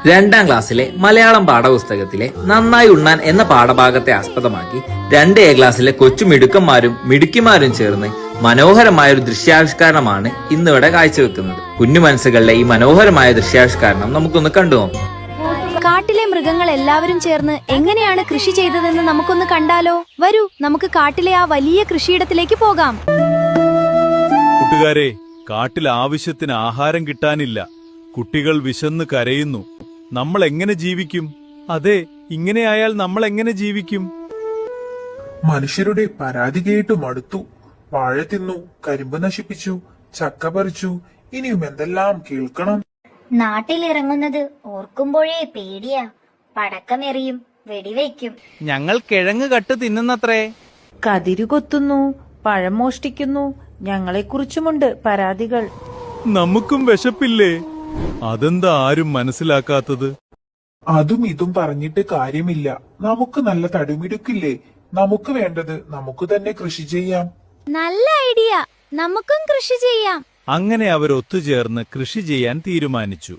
2ാം ക്ലാസ്സിലെ മലയാളം പാഠപുസ്തകത്തിലെ നന്നായി ഉണ്ണാൻ എന്ന പാഠഭാഗത്തെ ആസ്പദമാക്കി 2 A ക്ലാസ്സിലെ കൊച്ചു മിടുക്കന്മാരും മിടുക്കിമാരും ചേർന്ന് മനോഹരമായ ഒരു ദൃശ്യാവിഷ്കരണമാണ് ഇന്നിവിടെ കാഴ്ചവെക്കുന്നത്. കുഞ്ഞു മനസ്സുകളിലെ ഈ മനോഹരമായ ദൃശ്യാവിഷ്കരണം നമുക്കൊന്ന് കണ്ടുനോക്കാം. കാട്ടിലെ മൃഗങ്ങൾ എല്ലാവരും ചേർന്ന് എങ്ങനെയാണ് കൃഷി ചെയ്തതെന്ന് നമുക്കൊന്ന് കണ്ടാലോ? വരൂ, നമുക്ക് കാട്ടിലെ ആ വലിയ കൃഷിയിടത്തിലേക്ക് പോകാം. കൂട്ടുകാരെ, കാട്ടിൽ ആവശ്യത്തിന് ആഹാരം കിട്ടാനില്ല. കുട്ടികൾ വിശന്ന് കരയുന്നു. നമ്മൾ എങ്ങനെ ജീവിക്കും? അതെ, ഇങ്ങനെയായാൽ നമ്മൾ എങ്ങനെ ജീവിക്കും? മനുഷ്യരുടെ പരാതി കേട്ടു മടുത്തു. വാഴ തിന്നു, കരിമ്പ് നശിപ്പിച്ചു, ചക്ക പറിച്ചു, ഇനിയും എന്തെല്ലാം കേൾക്കണം. നാട്ടിലിറങ്ങുന്നത് ഓർക്കുമ്പോഴേ പേടിയാ. പടക്കമെറിയും, വെടിവെക്കും. ഞങ്ങൾ കിഴങ്ങ് കട്ട് തിന്നുന്നത്രേ. കതിരു കൊത്തുന്നു, പഴം മോഷ്ടിക്കുന്നു. ഞങ്ങളെക്കുറിച്ചുമുണ്ട് പരാതികൾ. നമുക്കും വിശപ്പില്ലേ? അതെന്താ ആരും മനസ്സിലാക്കാത്തത്? അതും ഇതും പറഞ്ഞിട്ട് കാര്യമില്ല. നമുക്ക് നല്ല തടിമിടുക്കില്ലേ? നമുക്ക് വേണ്ടത് നമുക്ക് തന്നെ കൃഷി ചെയ്യാം. നല്ല ഐഡിയ, നമുക്കും കൃഷി ചെയ്യാം. അങ്ങനെ അവർ ഒത്തുചേർന്ന് കൃഷി ചെയ്യാൻ തീരുമാനിച്ചു.